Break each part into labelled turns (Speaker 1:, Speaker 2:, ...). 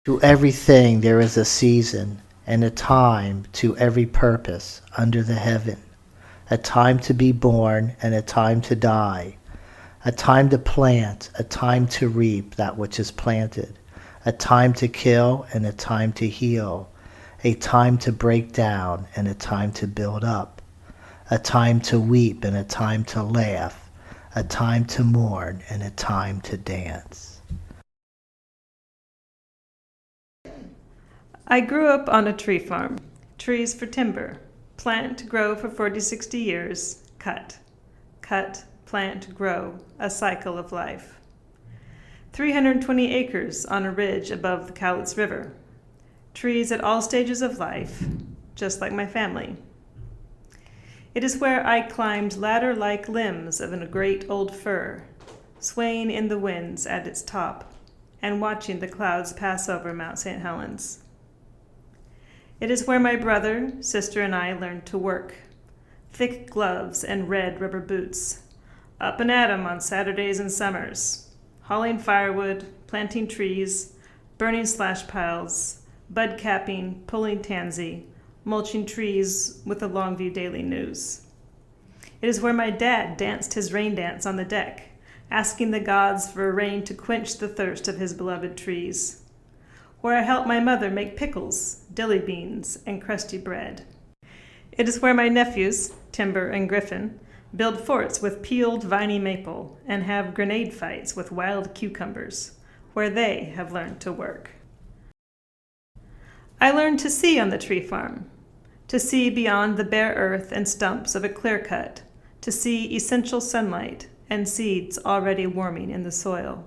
Speaker 1: To everything there is a season, and a time to every purpose under the heaven, a time to be born and a time to die, a time to plant, a time to reap that which is planted, a time to kill and a time to heal, a time to break down and a time to build up, a time to weep and a time to laugh, a time to mourn and a time to dance.
Speaker 2: I grew up on a tree farm. Trees for timber. Plant, grow for 40, 60 years. Cut. Cut, plant, grow. A cycle of life. 320 acres on a ridge above the Cowlitz River. Trees at all stages of life, just like my family. It is where I climbed ladder-like limbs of a great old fir, swaying in the winds at its top, and watching the clouds pass over Mount St. Helens. It is where my brother, sister, and I learned to work. Thick gloves and red rubber boots. Up and at 'em on Saturdays and summers. Hauling firewood, planting trees, burning slash piles, bud capping, pulling tansy, mulching trees with the Longview Daily News. It is where my dad danced his rain dance on the deck, asking the gods for a rain to quench the thirst of his beloved trees. Where I helped my mother make pickles, dilly beans, and crusty bread. It is where my nephews, Timber and Griffin, build forts with peeled viney maple and have grenade fights with wild cucumbers, where they have learned to work. I learned to see on the tree farm, to see beyond the bare earth and stumps of a clear cut, to see essential sunlight and seeds already warming in the soil.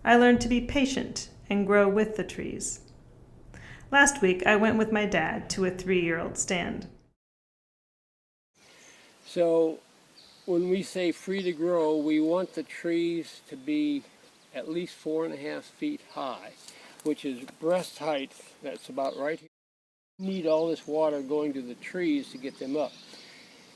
Speaker 2: I learned to be patient and grow with the trees. Last week, I went with my dad to a 3-year-old stand.
Speaker 3: So when we say free to grow, we want the trees to be at least 4.5 feet high, which is breast height. That's about right here. We need all this water going to the trees to get them up.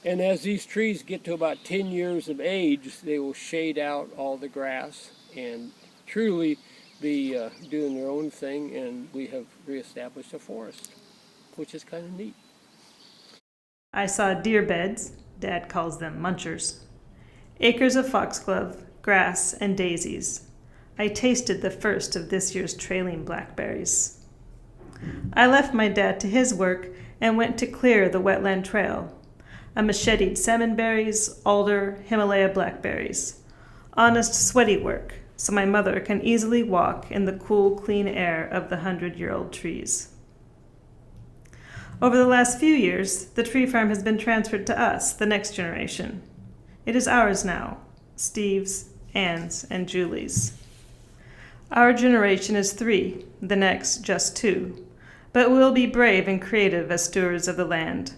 Speaker 3: And as these trees get to about 10 years of age, they will shade out all the grass and truly be doing their own thing, and we have reestablished a forest, which is kind of neat.
Speaker 2: I saw deer beds, Dad calls them munchers, acres of foxglove, grass, and daisies. I tasted the first of this year's trailing blackberries. I left my dad to his work and went to clear the wetland trail. I macheted salmonberries, alder, Himalaya blackberries. Honest, sweaty work, so my mother can easily walk in the cool, clean air of the 100-year-old trees. Over the last few years, the tree farm has been transferred to us, the next generation. It is ours now, Steve's, Ann's, and Julie's. Our generation is 3, the next just 2, but we will be brave and creative as stewards of the land.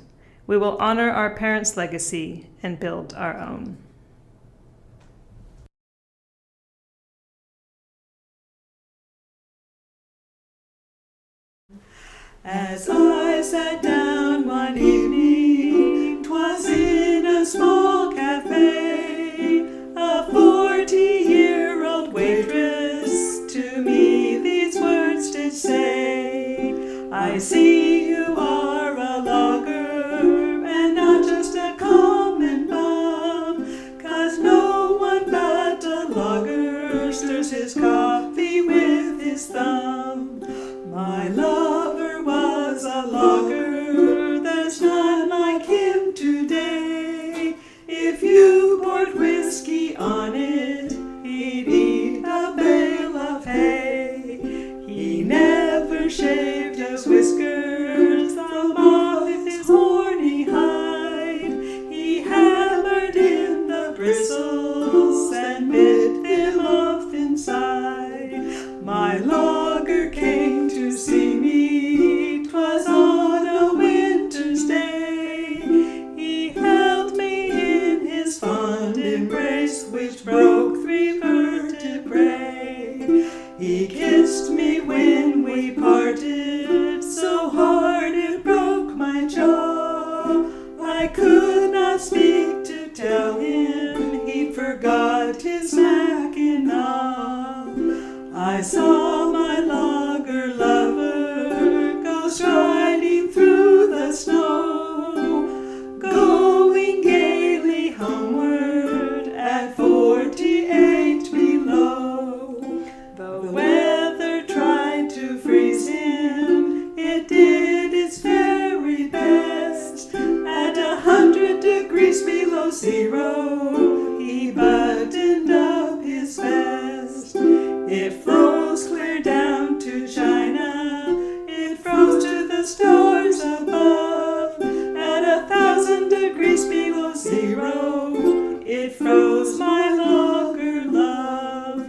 Speaker 2: We will honor our parents' legacy and build our own.
Speaker 4: As I sat down one evening, 'twas in a small cafe, a 40-year-old waitress to me these words did say, I see you are a logger, and not just a common bum, 'cause no one but a logger stirs his coffee with his thumb. My lover was a logger, there's none like him today. If you poured whiskey on it, he'd eat a bale of hay. He never shaved his whiskers from off his horny hide. He hammered in the bristles and bit them off inside. My logger came to see me, 'twas on a winter's day. He held me in his fond embrace, which broke 3 vertebrae. He kissed me when we parted, so hard it broke my jaw. I could not speak to tell him he forgot his Mackinaw. I saw my log froze clear down to China. It froze to the stars above. At 1,000 degrees below zero, it froze my logger love.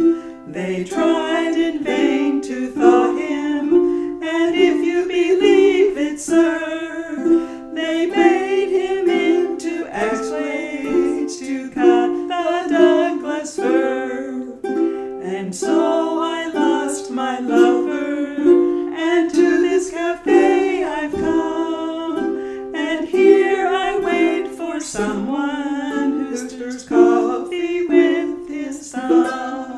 Speaker 4: They tried in vain to thaw him, and if you believe it, sir, they made him into axe blades to cut the Douglas fir. And so I lost my lover, and to this cafe I've come, and here I wait for someone